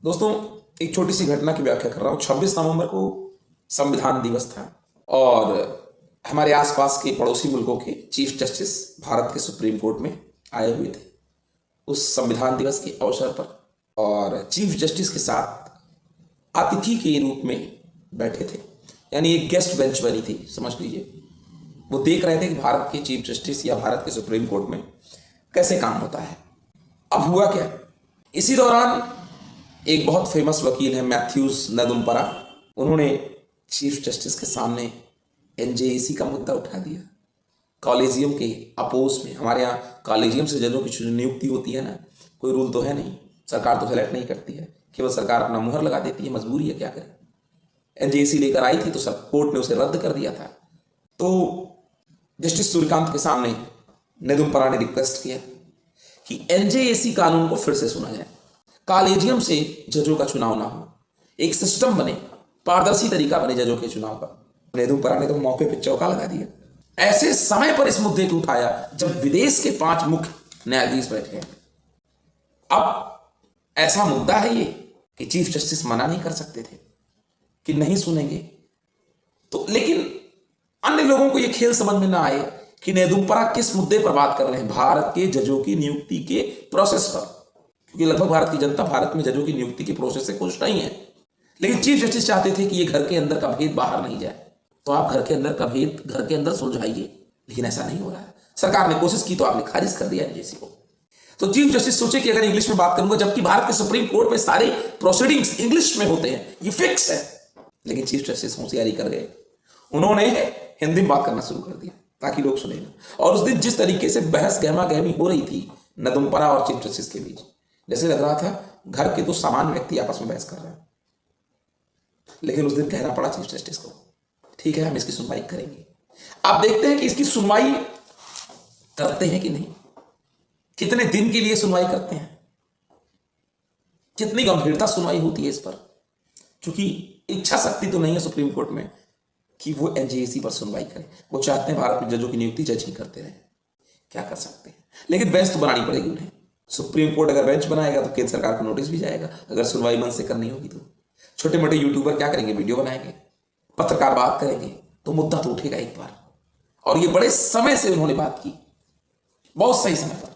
दोस्तों, एक छोटी सी घटना की व्याख्या कर रहा हूँ। 26 नवंबर को संविधान दिवस था और हमारे आसपास के पड़ोसी मुल्कों के चीफ जस्टिस भारत के सुप्रीम कोर्ट में आए हुए थे उस संविधान दिवस के अवसर पर, और चीफ जस्टिस के साथ अतिथि के रूप में बैठे थे, यानी एक गेस्ट बेंच बनी थी, समझ लीजिए। वो देख रहे थे कि भारत के चीफ जस्टिस या भारत के सुप्रीम कोर्ट में कैसे काम होता है। अब हुआ क्या, इसी दौरान एक बहुत फेमस वकील है मैथ्यूज नेदुम्परा, उन्होंने चीफ जस्टिस के सामने एनजेएसी का मुद्दा उठा दिया। कॉलेजियम के अपोज में, हमारे यहाँ कॉलेजियम से जजों की नियुक्ति होती है ना, कोई रूल तो है नहीं, सरकार तो सेलेक्ट नहीं करती है, केवल सरकार अपना मुहर लगा देती है, मजबूरी है, क्या करे। एनजेएसी लेकर आई थी तो सब कोर्ट ने उसे रद्द कर दिया था। तो जस्टिस सूर्यकांत के सामने नेदुम्परा ने रिक्वेस्ट किया कि एनजेएसी कानून को फिर से सुना जाए, कॉलेजियम से जजों का चुनाव ना हो, एक सिस्टम बने, पारदर्शी तरीका बने जजों के चुनाव का। नेदुम्परा ने तो मौके पर चौका लगा दिया। ऐसे समय पर इस मुद्दे को उठाया जब विदेश के 5 मुख्य न्यायाधीश बैठे हैं। अब ऐसा मुद्दा है ये कि चीफ जस्टिस मना नहीं कर सकते थे कि नहीं सुनेंगे, तो लेकिन अन्य लोगों को यह खेल समझ में ना आए कि नेदुम्परा किस मुद्दे पर बात कर रहे हैं, भारत के जजों की नियुक्ति के प्रोसेस पर, क्योंकि लगभग भारत की जनता भारत में जजों की नियुक्ति के प्रोसेस से खुश नहीं है। लेकिन चीफ जस्टिस चाहते थे कि ये घर के अंदर का भेद बाहर नहीं जाए, तो आप घर के अंदर का भेद घर के अंदर सुलझाइए, लेकिन ऐसा नहीं हो रहा है। सरकार ने कोशिश की तो आपने खारिज कर दिया एनजेएसी को। तो चीफ जस्टिस सोचे कि अगर इंग्लिश में बात करूंगा, जबकि भारत के सुप्रीम कोर्ट में सारे प्रोसीडिंग्स इंग्लिश में होते हैं, ये फिक्स है, लेकिन चीफ जस्टिस होशियारी कर गए, उन्होंने हिंदी में बात करना शुरू कर दिया ताकि लोग सुने। और उस दिन जिस तरीके से बहस गहमा गहमी हो रही थी नेदुम्परा और चीफ जस्टिस के बीच, जैसे लग रहा था घर के 2 सामान्य व्यक्ति आपस में बहस कर रहे हैं। लेकिन उस दिन कहना पड़ा चीफ जस्टिस को, ठीक है हम इसकी सुनवाई करेंगे। आप देखते हैं कि इसकी सुनवाई करते हैं कि नहीं, कितने दिन के लिए सुनवाई करते हैं, कितनी गंभीरता सुनवाई होती है इस पर, क्योंकि इच्छा शक्ति तो नहीं है सुप्रीम कोर्ट में कि वो एनजेएसी पर सुनवाई करे। वो चाहते हैं भारत में जजों की नियुक्ति जज ही करते रहे, क्या कर सकते हैं। लेकिन बेंच तो बनानी पड़ेगी उन्हें। सुप्रीम कोर्ट अगर बेंच बनाएगा तो केंद्र सरकार को नोटिस भी जाएगा, अगर सुनवाई मन से करनी होगी तो। छोटे मोटे यूट्यूबर क्या करेंगे, वीडियो बनाएंगे, पत्रकार बात करेंगे, तो मुद्दा तो उठेगा एक बार। और ये बड़े समय से उन्होंने बात की, बहुत सही समय पर।